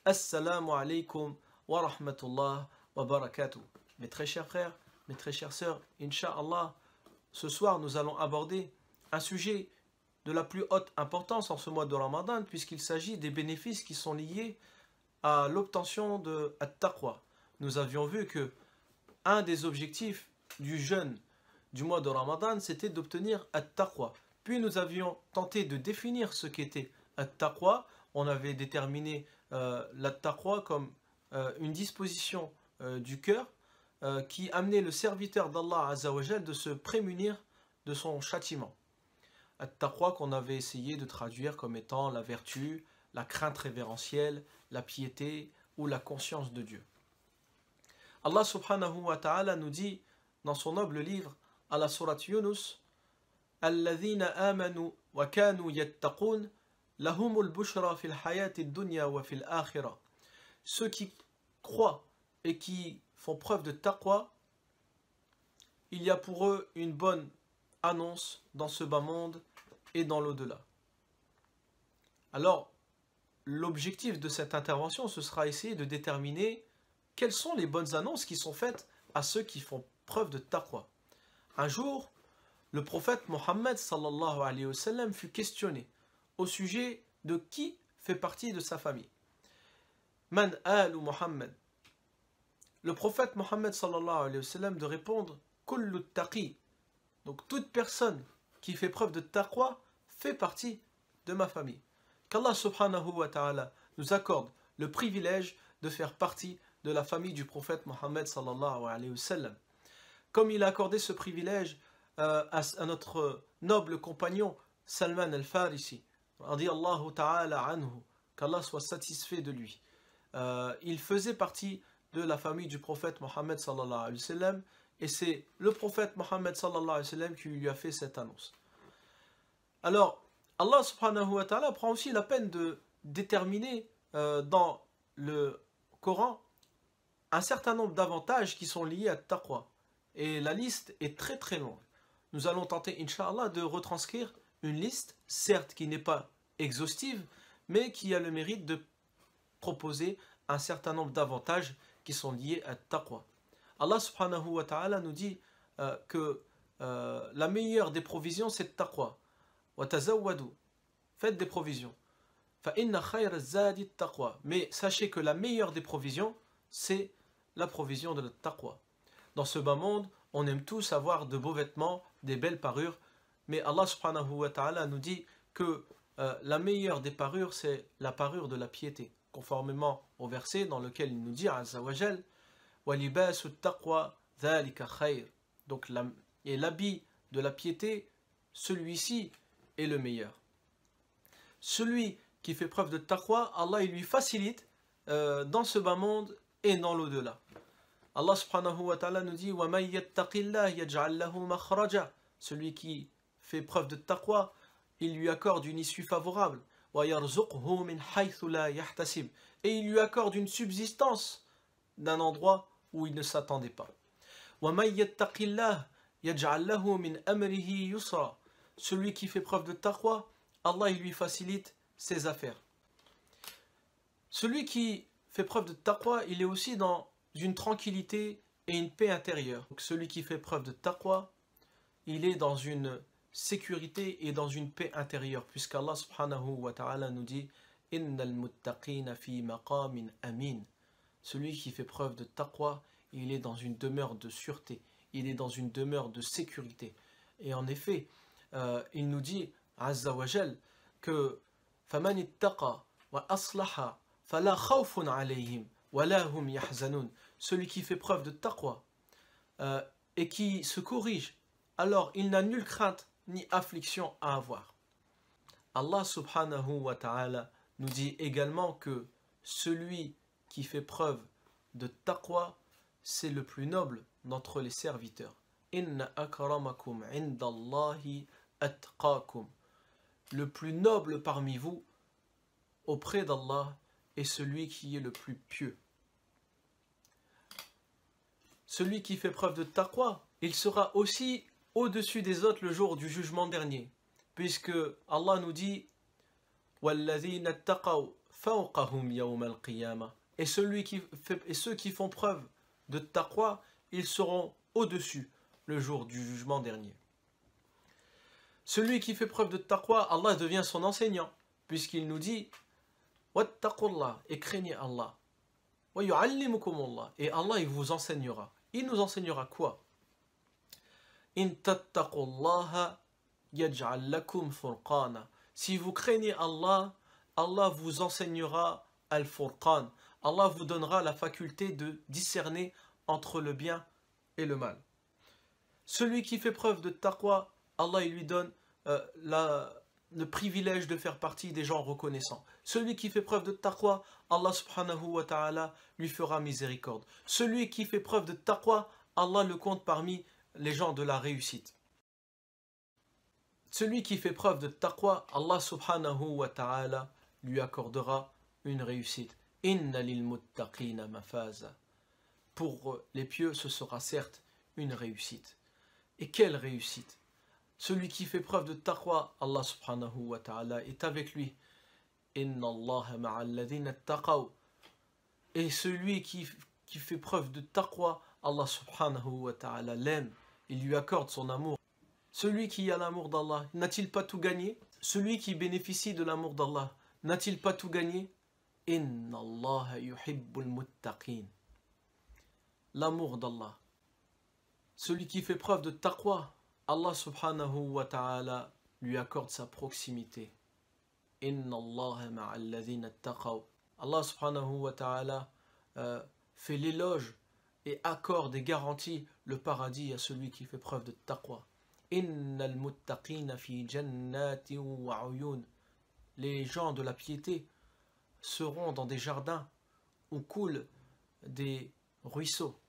Assalamu alaikum wa rahmatullah wa barakatuh. Mes très chers frères, mes très chères sœurs, Inch'Allah, ce soir nous allons aborder un sujet de la plus haute importance en ce mois de Ramadan, puisqu'il s'agit des bénéfices qui sont liés à l'obtention de At-Taqwa. Nous avions vu que un des objectifs du jeûne du mois de Ramadan, c'était d'obtenir At-Taqwa. Puis nous avions tenté de définir ce qu'était At-Taqwa. On avait déterminé l'At-Taqwa comme une disposition du cœur qui amenait le serviteur d'Allah Azzawajal de se prémunir de son châtiment. At-Taqwa qu'on avait essayé de traduire comme étant la vertu, la crainte révérentielle, la piété ou la conscience de Dieu. Allah subhanahu wa ta'ala nous dit dans son noble livre à la sourate Yunus, Alladhina amanu wa kanu yattaqun lahumul bushra fil hayati dunya wa fil akhirah. Ceux qui croient et qui font preuve de taqwa, il y a pour eux une bonne annonce dans ce bas monde et dans l'au-delà. Alors, l'objectif de cette intervention, ce sera essayer de déterminer quelles sont les bonnes annonces qui sont faites à ceux qui font preuve de taqwa. Un jour, le prophète Mohammed sallallahu alayhi wa sallam fut questionné au sujet de qui fait partie de sa famille. Man alu Muhammad. Le prophète Mohammed sallallahu alayhi wa sallam de répondre kullu taqi. Donc toute personne qui fait preuve de taqwa fait partie de ma famille. Qu'Allah subhanahu wa ta'ala nous accorde le privilège de faire partie de la famille du prophète Mohammed sallallahu alayhi wa sallam. Comme il a accordé ce privilège à notre noble compagnon Salman al-Farisi, radiyallahu ta'ala anhu, qu'Allah soit satisfait de lui. Il faisait partie de la famille du prophète Mohammed sallallahu alayhi wa sallam, et c'est le prophète Mohammed sallallahu alayhi wa sallam qui lui a fait cette annonce. Alors, Allah subhanahu wa ta'ala prend aussi la peine de déterminer dans le Coran un certain nombre d'avantages qui sont liés à taqwa. Et la liste est très très longue. Nous allons tenter, Inch'Allah, de retranscrire une liste, certes qui n'est pas exhaustive, mais qui a le mérite de proposer un certain nombre d'avantages qui sont liés à taqwa. Allah subhanahu wa ta'ala nous dit que la meilleure des provisions, c'est taqwa. وَتَزَوَّدُوا. Faites des provisions. فَإِنَّ خَيْرَ الزَّادِ التَّقْوَى. Mais sachez que la meilleure des provisions, c'est la provision de la taqwa. Dans ce bas monde, on aime tous avoir de beaux vêtements, des belles parures, mais Allah subhanahu wa ta'ala nous dit que la meilleure des parures, c'est la parure de la piété, conformément au verset dans lequel il nous dit Azza wa Jal, وَلِبَاسُ التَّقْوَى ذَلِكَ خَيْرٌ. Donc l'habit de la piété, celui-ci est le meilleur. Celui qui fait preuve de taqwa, Allah il lui facilite dans ce bas monde et dans l'au-delà. Allah subhanahu wa ta'ala nous dit وَمَنْ يَتَّقِ اللَّهِ يَجْعَلْ لَهُ مَخْرَجًا. Celui qui fait preuve de taqwa, il lui accorde une issue favorable. وَيَرْزُقْهُ مِنْ حَيْثُ لَا يَحْتَسِبُ. Et il lui accorde une subsistance d'un endroit où il ne s'attendait pas. وَمَنْ يَتَّقِ اللَّهِ يَجْعَلْ لَهُ مِنْ أَمْرِهِ يُسْرًا. Celui qui fait preuve de taqwa, Allah il lui facilite ses affaires. Celui qui fait preuve de taqwa, il est aussi dans une tranquillité et une paix intérieure. Donc, celui qui fait preuve de taqwa, il est dans une sécurité et dans une paix intérieure, puisqu'Allah subhanahu wa ta'ala nous dit Innal muttaqina fi maqamin amin. Celui qui fait preuve de taqwa, il est dans une demeure de sûreté, il est dans une demeure de sécurité. Et en effet, il nous dit Azza wa Jal que faman ittaqa wa aslaha fala khawfun alayhim wa la hum yahzanun. Celui qui fait preuve de taqwa et qui se corrige, alors il n'a nulle crainte ni affliction à avoir. Allah subhanahu wa ta'ala nous dit également que celui qui fait preuve de taqwa, c'est le plus noble d'entre les serviteurs. Inna akramakum indallahi atqakum. Le plus noble parmi vous auprès d'Allah est celui qui est le plus pieux. Celui qui fait preuve de taqwa, il sera aussi au-dessus des autres le jour du jugement dernier. puisque Allah nous dit وَالَّذِينَ اتَّقَوْا فَوْقَهُمْ يَوْمَ الْقِيَامَةِ et ceux qui font preuve de taqwa, ils seront au-dessus le jour du jugement dernier. Celui qui fait preuve de taqwa, Allah devient son enseignant, puisqu'il nous dit wattaqullah et craignez Allah. Wa yu'allimukumullah et Allah il vous enseignera. Il nous enseignera quoi? In tattaqullaha yaj'al lakum furqana. Si vous craignez Allah, Allah vous enseignera al-furqan. Allah vous donnera la faculté de discerner entre le bien et le mal. Celui qui fait preuve de taqwa, Allah il lui donne le privilège de faire partie des gens reconnaissants. Celui qui fait preuve de taqwa, Allah subhanahu wa ta'ala lui fera miséricorde. Celui qui fait preuve de taqwa, Allah le compte parmi les gens de la réussite. Celui qui fait preuve de taqwa, Allah subhanahu wa ta'ala lui accordera une réussite. Inna lil muttaqina mafaza. Pour les pieux, ce sera certes une réussite. Et quelle réussite! Celui qui fait preuve de taqwa, Allah subhanahu wa ta'ala est avec lui. Inna Allah ma'al ladhina taqaw. Et celui qui fait preuve de taqwa, Allah subhanahu wa ta'ala l'aime. Il lui accorde son amour. Celui qui a l'amour d'Allah, n'a-t-il pas tout gagné? Celui qui bénéficie de l'amour d'Allah, n'a-t-il pas tout gagné? Inna Allah yuhibbul muttaqin. L'amour d'Allah. Celui qui fait preuve de taqwa, Allah subhanahu wa ta'ala lui accorde sa proximité. Inna Allah ma'al ladhina taqaw. Allah subhanahu wa ta'ala fait l'éloge et accorde et garantit le paradis à celui qui fait preuve de taqwa. Innal muttaqina fi jannatin wa uyun. Les gens de la piété seront dans des jardins où coulent des ruisseaux.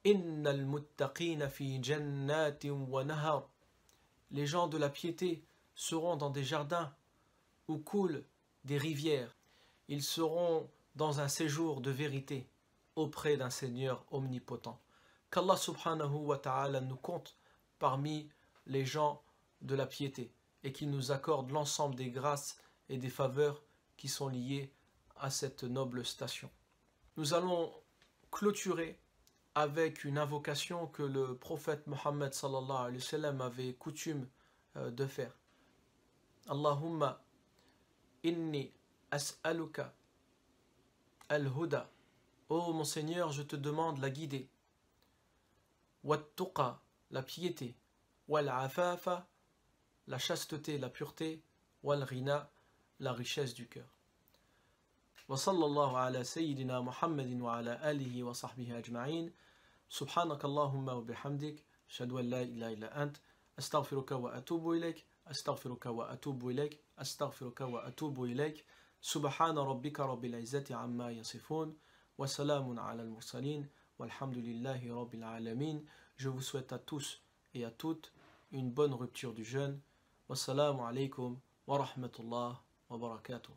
Innal muttaqina fi jannatin wa nahar. Les gens de la piété seront dans des jardins où coulent des rivières. Ils seront dans un séjour de vérité auprès d'un Seigneur omnipotent. Qu'Allah subhanahu wa ta'ala nous compte parmi les gens de la piété et qu'il nous accorde l'ensemble des grâces et des faveurs qui sont liées à cette noble station. Nous allons clôturer avec une invocation que le prophète Mohammed sallallahu alayhi wa sallam avait coutume de faire. Allahumma inni as'aluka al-huda. Ô mon Seigneur, je te demande la guidée. Wat-tuqa, la piété. Wal-afafa, la chasteté, la pureté. Wal-ghina, la richesse du cœur. Wa sallallahu ala sayyidina Muhammadin wa ala alihi wa sahbihi ajma'in. سبحانك اللهم وبحمدك أشهد أن لا إله إلا أنت أستغفرك وأتوب إليك أستغفرك وأتوب إليك أستغفرك وأتوب إليك سبحان ربك رب العزة عما يصفون وسلام على المرسلين والحمد لله رب العالمين. Je vous souhaite à tous et à toutes une bonne rupture du jeûne. Wassalamu alaikum wa rahmatullah wa barakatuh.